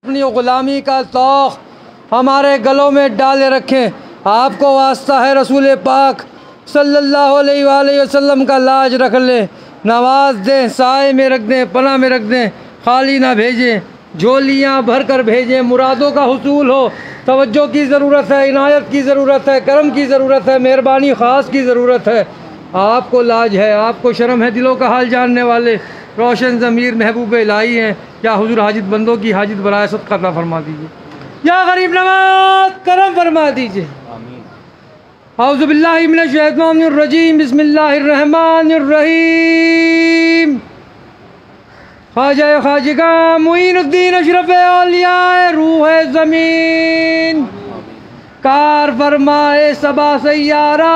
अपनी ग़ुलामी का तौक़ हमारे गलों में डाले रखें। आपको वास्ता है रसूल पाक सल्लल्लाहु अलैहि वसल्लम का लाज रख लें, नवाज दें, साए में रख दें, पनाह में रख दें, खाली ना भेजें, झोलियाँ भर कर भेजें। मुरादों का हुसूल हो, तवज्जो की ज़रूरत है, इनायत की ज़रूरत है, करम की ज़रूरत है, मेहरबानी ख़ास की ज़रूरत है। आपको लाज है, आपको शर्म है, दिलों का हाल जानने वाले रोशन ज़मीर महबूब इलाही हैं। या हुजूर हाजित बंदों की हाजित बराए सदका अता फरमा दीजिए, या गरीब नवाज करम फरमा दीजिए। औज़ु बिल्लाहि मिनश शैतानिर रजीम, बिस्मिल्लाहिर रहमानिर रहीम। ख्वाजा खाजिका मुईनुद्दीन अशरफ औलिया रूह ज़मीन, कार फरमाए सबा सैयारा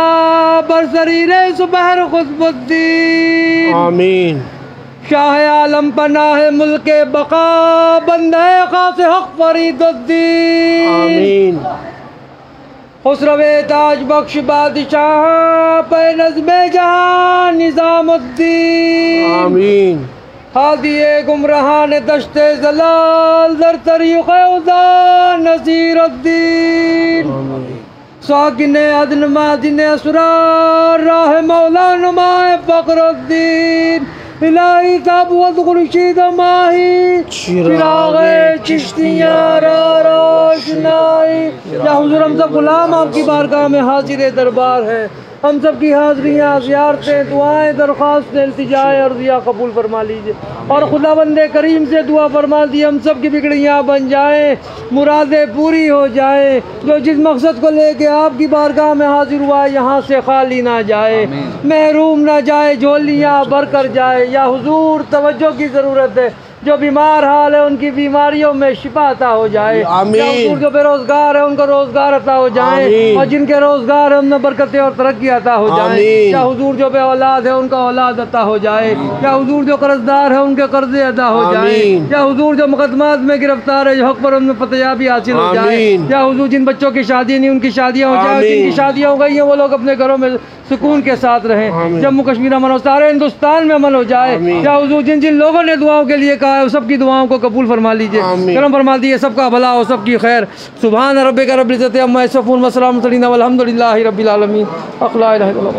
बरसरीरे सुबहर खुस्बुद्दीन। आमीन। शाह आलम पनाह मुल्के बका बंदे खास हक फरीदुद्दीन। आमीन। खुसरवे ताज बख्श बादशाह पे नज़्मे जहां निज़ामुद्दीन। आमीन। हादिए गुमराहान दश्ते जलाल दर तरीक़ उदा नज़ीरुद्दीन। साकिने अदन मादिने असरार राह मौला नुमाए फ़खरुद्दीन। इलाही ताबूत खुर्शीद माही चिराग़े चिश्तियाँ रोशनाई। या हुज़ूर हम सब गुलाम आपकी बारगाह में हाजिर दरबार है। हम सब की हाज़रियाँ, ज़ियारतें, दुआएं, दरख्वास्तें, इल्तिजाएं, अर्ज़ियाँ कबूल फरमा लीजिए और खुदावंदे करीम से दुआ फरमा दी हम सब की बिगड़ियाँ बन जाएं, मुरादें पूरी हो जाएं। जो जिस मकसद को लेके आपकी बारगाह में हाजिर हुआ है यहाँ से खाली ना जाए, महरूम ना जाए, झोलियाँ भर कर जाए। या हुजूर तवज्जो की ज़रूरत है, जो बीमार हाल है उनकी बीमारियों में शिफा अता हो जाए। आमीन। जो बेरोजगार है उनको रोजगार अता हो जाए और जिनके रोजगार है उनमें बरकतें और तरक्की अता हो जाए। या हुजूर जो बे औलाद है उनका औलाद अता हो जाए। या हुजूर जो कर्जदार है उनके कर्जे अदा हो जाए। या हुजूर जो मुकदमात में गिरफ्तार है हक पर उनमें फतयाबी हासिल हो जाए। या हुजूर जिन बच्चों की शादी नहीं उनकी शादियाँ हो जाए, जिनकी शादियाँ हो गई हैं वो लोग अपने घरों में सुकून के साथ रहें। जम्मू कश्मीर अमन हो, सारे हिंदुस्तान में अमन हो जाए। या हुजूर जिन जिन लोगों ने दुआओं के लिए कहा है सबकी दुआओं को कबूल फरमा लीजिए, करम फरमा दीजिए, सबका भला हो, सबकी खैर। सुभान रब्बिका रब्बिल इज़्ज़ति अम्मा यसिफून व सलामुन अलैहि वल्हम्दुलिल्लाहि रब्बिल आलमीन। अक़ला इलाहा इल्लल्लाह।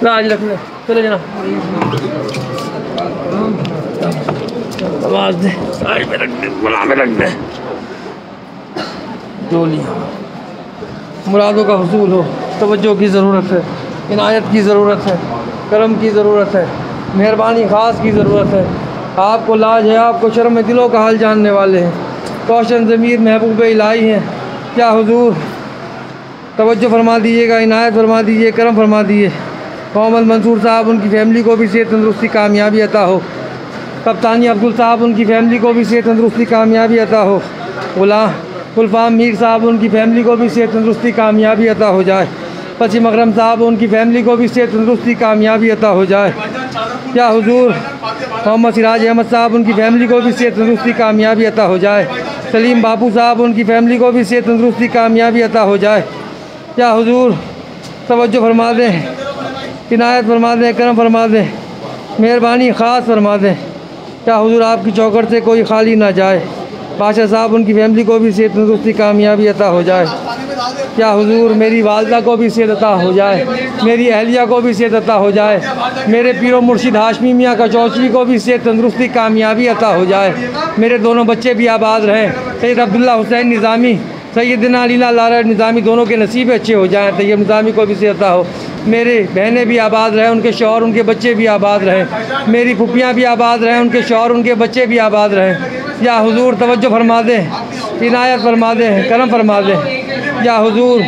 लाज रखने चले जाना, आवाज़ दे, साइड में रख दे, गुलाम में रख दे। डोली मुरादों का हुसूल हो, तवज्जो की ज़रूरत है, इनायत की ज़रूरत है, करम की ज़रूरत है, मेहरबानी ख़ास की ज़रूरत है। आपको लाज है, आपको शर्म है, दिलों का हाल जानने वाले हैं, रोशन ज़मीर महबूब इलाही हैं। क्या हुजूर तवज्जो फरमा दीजिएगा, इनायत फरमा दीजिए, करम फरमा दीजिए। मोहम्मद मंसूर साहब उनकी फ़ैमिली को भी सेहत तंदुरुस्ती कामयाबी अता हो। कप्तानी अब्दुल साहब उनकी फ़ैमिली को भी सेहत तंदुरुस्ती कामयाबी अता हो। गुलफ़ाम मीर साहब उनकी फ़ैमिली को भी सेहत तंदुरुस्ती कामयाबी अता हो जाए। पश्चिम अकरम साहब उनकी फ़ैमिली को भी सेहत तंदुरुस्ती कामयाबी अता हो जाए। क्या हुजूर मोहम्मद सिराज अहमद साहब उनकी फ़ैमिली को भी सेहत तंदुरुस्ती कामयाबी अता हो जाए। सलीम बापू साहब उनकी फ़ैमिली को भी सेहत तंदुरुस्ती कामयाबी अता हो जाए। क्या हुजूर तवज्जो फरमा दें, इनायत फरमा दें, करम फरमा दें, मेहरबानी ख़ास फरमा दें। क्या हुजूर आपकी चौखट से कोई खाली ना जाए। बादशाह साहब उनकी फ़ैमिली को भी सेहत तंदुरुस्ती कामयाबी अता हो जाए। क्या हुजूर मेरी वालदा को भी सेहत अता हो जाए, मेरी अहलिया को भी सेहत अता हो जाए, मेरे पीरो मुर्शिद हाशमी मियाँ का चौचवी को भी सेहत तंदुरुस्ती कामयाबी अता हो जाए। मेरे दोनों बच्चे भी आबाद रहें। सैयद अब्दुल्ला हुसैन निज़ामी, सैयदना अलीला लारा निज़ामी दोनों के नसीब अच्छे हो जाएँ। तैयब निज़ामी को भी सेहत अता हो। मेरे बहनें भी आबाद रहें, उनके शौहर उनके बच्चे भी आबाद रहें। मेरी फुफियाँ भी आबाद रहें, उनके शौहर उनके बच्चे भी आबाद रहें। या हुजूर तवज्जो फरमा दें, इनायत फरमा दें, करम फरमा दें। या हुजूर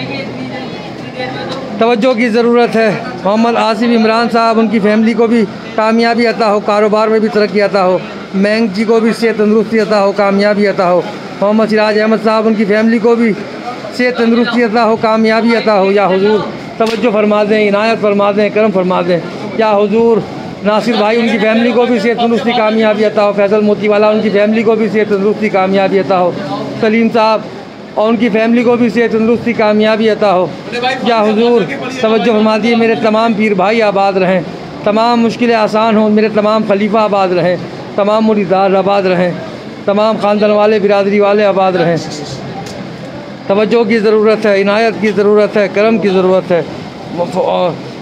तवज्जो की ज़रूरत है। मोहम्मद आसिफ इमरान साहब उनकी फ़ैमिली को भी कामयाबी अता हो, कारोबार में भी तरक्की अता हो। मैंग जी को भी सेहत तंदुरुस्ती अता हो, कामयाबी अता हो। मोहम्मद सिराज अहमद साहब उनकी फ़ैमिली को भी सेहत तंदुरुस्ती अता हो, कामयाबी अता हो। या हुजूर तवज्जो फरमा दें, इनायत फरमा दें, करम फरमा दें। या हुजूर नासिर भाई उनकी फ़ैमिली को भी सेहत तंदुरुस्ती कामयाबी अता हो। फैसल मोतीवाला उनकी फ़ैमिली को भी सेहत तंदुरुस्ती कामयाबी अता हो। सलीम साहब और उनकी फ़ैमिली को भी सेहत तंदुरुस्ती कामयाबी अता हो। या हुजूर तवज्जो फरमा दिए, मेरे तमाम पीर भाई आबाद रहें, तमाम मुश्किलें आसान हों, मेरे तमाम खलीफा आबाद रहें, तमाम मुरीदार आबाद रहें। तमाम ख़ानदान वाले बिरादरी वाले आबाद रहें। तवज्जो की ज़रूरत है, इनायत की ज़रूरत है, करम की ज़रूरत है।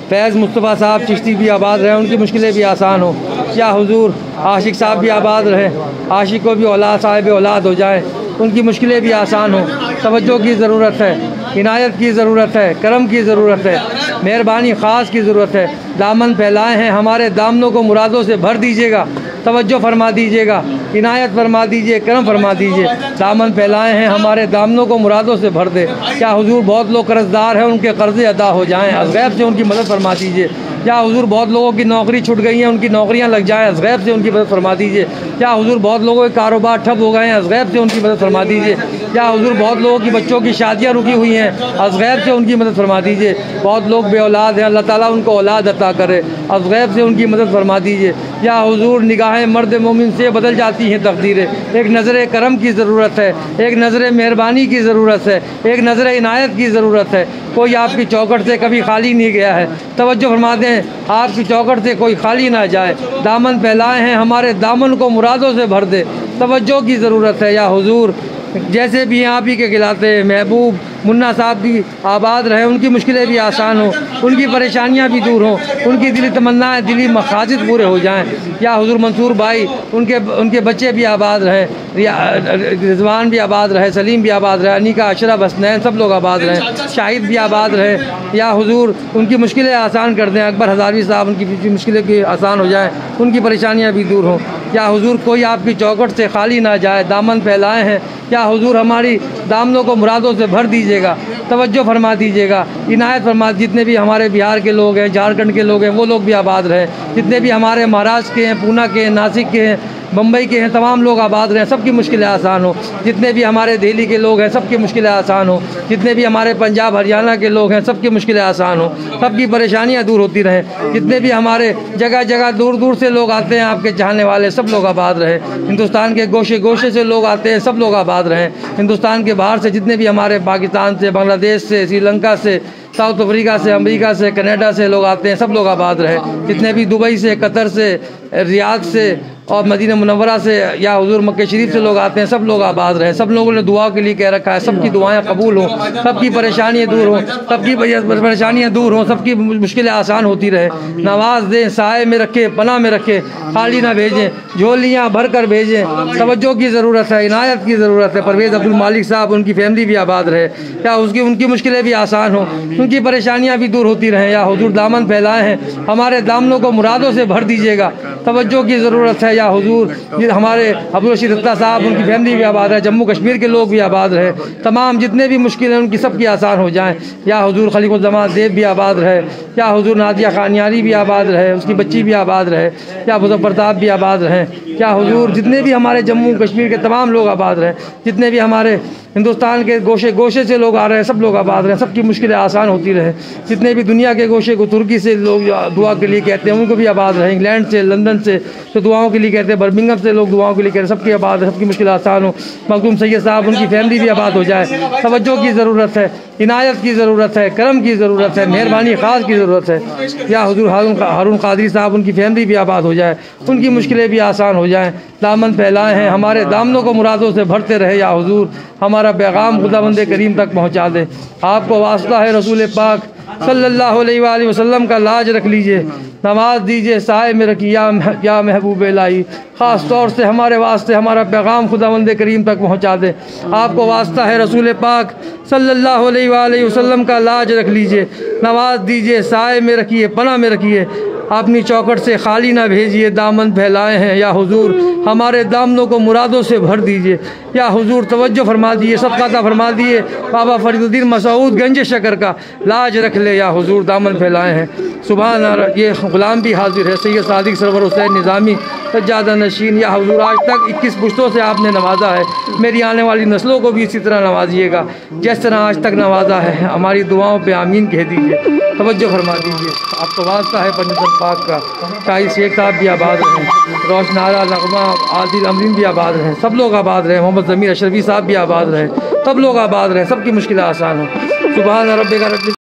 फैज़ मुस्तफ़ा साहब चिश्ती भी आबाद रहें, उनकी मुश्किलें भी आसान हो। या हुजूर आशिक साहब भी आबाद रहें, आशिक को भी औलाद साहिब औलाद हो जाए, उनकी मुश्किलें भी आसान हो। तवज्जो की ज़रूरत है, इनायत की ज़रूरत है, करम की ज़रूरत है, मेहरबानी ख़ास की ज़रूरत है। दामन फैलाए हैं हमारे दामनों को मुरादों से भर दीजिएगा। तवज्जो फरमा दीजिएगा, इनायत फरमा दीजिए, करम फरमा दीजिए। दामन फैलाए हैं हमारे दामनों को मुरादों से भर दे। क्या हुजूर बहुत लोग कर्जदार हैं, उनके कर्ज़े अदा हो जाएँ, अज़गैब से उनकी मदद फरमा दीजिए। क्या हुजूर बहुत लोगों की नौकरी छूट गई हैं, उनकी नौकरियां लग जाएँ, अज़गैब से उनकी मदद फरमा दीजिए। क्या हुजूर बहुत लोगों के कारोबार ठप हो गए हैं, अज़गैब से उनकी मदद फरमा दीजिए। क्या हुजूर बहुत लोगों की बच्चों की शादियां रुकी हुई हैं, अज़गैब से उनकी मदद फरमा दीजिए। बहुत लोग बे औलाद हैं, अल्लाह ताला उनको औलाद अता करे, अज़गैब से उनकी मदद फरमा दीजिए। या हुजूर निगाहें मर्द मोमिन से बदल जाती हैं तकदीरें, एक नज़र करम की ज़रूरत है, एक नज़र मेहरबानी की ज़रूरत है, एक नज़र इनायत की ज़रूरत है। कोई आपकी चौखट से कभी खाली नहीं गया है। तवज्जो फरमा दें, आपकी चौखट से कोई खाली ना जाए। दामन फैलाए हैं हमारे दामन को मुरादों से भर दे। तवज्जो की ज़रूरत है। या हुजूर जैसे भी आप ही के खिलाते महबूब मुन्ना साहब भी आबाद रहे, उनकी मुश्किलें भी आसान हों, उनकी परेशानियां भी दूर हों, उनकी दिली तमन्नाएँ दिली मकासद पूरे हो जाएं। या हुजूर मंसूर भाई उनके बच्चे भी आबाद रहें, रिजवान भी आबाद रहे, सलीम भी आबाद रहे, अनिका अशरफ हसनैन सब लोग आबाद रहें, शाहिद भी आबाद रहे। या हुजूर उनकी मुश्किलें आसान कर दें, अकबर हज़ारवी साहब उनकी मुश्किलें भी आसान हो जाएँ, उनकी परेशानियाँ भी दूर हों। या हुजूर कोई आपकी चौखट से खाली ना जाए, दामन फैलाए हैं। या हुजूर हमारी दामनों को मुरादों से भर दीजिएगा, तवज्जो फरमा दीजिएगा, इनायत फरमा। जितने भी हमारे बिहार के लोग हैं, झारखंड के लोग हैं, वो लोग भी आबाद रहें। जितने भी हमारे महाराष्ट्र के हैं, पूना के हैं, नासिक के हैं, बम्बई के हैं, तमाम लोग आबाद रहें, सबकी मुश्किलें आसान हो। जितने भी हमारे दिल्ली के लोग हैं, सबकी मुश्किलें आसान हो। जितने भी हमारे पंजाब हरियाणा के लोग हैं, सबकी मुश्किलें आसान हो, सबकी परेशानियां दूर होती रहें। जितने भी हमारे जगह जगह दूर दूर से लोग आते हैं, आपके चाहने वाले, सब लोग आबाद रहें। हिंदुस्तान के गोशे गोशे से लोग आते हैं, सब लोग आबाद रहें। हिंदुस्तान के बाहर से जितने भी हमारे पाकिस्तान से, बांग्लादेश से, श्रीलंका से, साउथ अफ्रीका से, अमेरिका से, कनाडा से लोग आते हैं, सब लोग आबाद रहे। जितने भी दुबई से, कतर से, रियाद से और मदीना मुनव्वरा से या हुजूर मक्के शरीफ से लोग आते हैं, सब लोग आबाद रहे। सब लोगों ने दुआ के लिए कह रखा है, सबकी दुआएं कबूल हों, सबकी परेशानियाँ दूर हों, सबकी परेशानियाँ दूर हों, सबकी मुश्किलें आसान होती रहे। नवाज दें, साए में रखे, पनाह में रखे, खाली ना भेजें, झोलियाँ भर कर भेजें। तवज्जो की ज़रूरत है, इनायत की ज़रूरत है। परवेज़ अब्दुल मालिक साहब, उनकी फैमिली भी आबाद रहे। क्या उनकी मुश्किलें भी आसान हों, उनकी परेशानियाँ भी दूर होती रहें। या हुजूर दामन फैलाए हैं हमारे दामनों को मुरादों से भर दीजिएगा। तवज्जो की ज़रूरत है। या हुजूर हमारे अब्दुल रशीद अत्ता साहब, उनकी फैमिली भी आबाद है, जम्मू कश्मीर के लोग भी आबाद रहे। तमाम जितने भी मुश्किल हैं उनकी सबकी आसान हो जाएँ। या हुजूर खलीफुज़्ज़मान देव भी आबाद रहे। या हुजूर नादिया खानियारी भी आबाद रहे, उसकी बच्ची भी आबाद रहे। या मुज़फ़्फ़र प्रताप भी आबाद रहें। क्या हुजूर जितने भी हमारे जम्मू कश्मीर के तमाम लोग आबाद रहें। जितने भी हमारे हिंदुस्तान के गोशे गोशे से लोग आ रहे हैं, सब लोग आबाद रहें, सबकी मुश्किलें आसान होती रहे। जितने भी दुनिया के गोशे को तुर्की से लोग दुआ के लिए कहते हैं, उनको भी आबाद रहें। इंग्लैंड से, लंदन से तो दुआओं के लिए कहते हैं, बर्मिंघम से लोग दुआओं के लिए कहते हैं, सबकी आबाद है, सबकी मुश्किल आसान हो। मखदूम सैयद साहब, उनकी फैमिली भी आबाद हो जाए। तवज्जो की ज़रूरत है, इनायत की ज़रूरत है, करम की ज़रूरत है, मेहरबानी ख़ास की ज़रूरत है। या हुजूर हारून क़ादरी साहब, उनकी फैमिली भी आबाद हो जाए, उनकी मुश्किलें भी आसान हो जाएँ। दामन फैलाए हैं हमारे दामनों को मुरादों से भरते रहे। या हुजूर हमारा पैगाम खुदावंद करीम तक पहुँचा दे। आपको वास्ता है रसूल पाक सल्लल्लाहु अलैहि वसल्लम का लाज रख लीजिए, नमाज दीजिए, साए में रखिए। या महबूब इलाही, ख़ास तौर से हमारे वास्ते हमारा पैगाम खुदावंद करीम तक पहुँचा दे। आपको वास्ता है रसूल पाक सल्लल्लाहु अलैहि वसल्लम का लाज रख लीजिए, नमाज दीजिए, साए में रखिए, पनाह में रखिए, अपनी चौखट से खाली ना भेजिए। दामन फैलाए हैं या हुजूर हमारे दामनों को मुरादों से भर दीजिए। या हुजूर तवज्जो फरमा दिए, सदका फरमा दिए। बाबा फरीदुद्दीन मसऊद गंज शकर का लाज रख ले। या हुजूर दामन फैलाए हैं। सुभान ये ग़ुलाम भी हाजिर है, सैयद सादिक सरवर हुसैन निज़ामी सज्जादा नशीन। या हुजूर आज तक 21 पुश्तों से आपने नवाजा है, मेरी आने वाली नस्लों को भी इसी तरह नवाजिएगा जिस तरह आज तक नवाजा है। हमारी दुआओं पे आमीन कह दीजिए, तवज्जो फरमा दीजिए। आपको वास्ता है पंजतन पाक का। काई शेख साहब भी आबाद रहें, रोशनारा, नगमा, आदिल अमरीन भी आबाद रहें, सब लोग आबाद रहें। मोहम्मद ज़मीर अशरफी साहब भी आबाद रहें, सब लोग आबाद रहें, सबकी मुश्किलें आसान हो। सुभान रब्बिका रब्बिल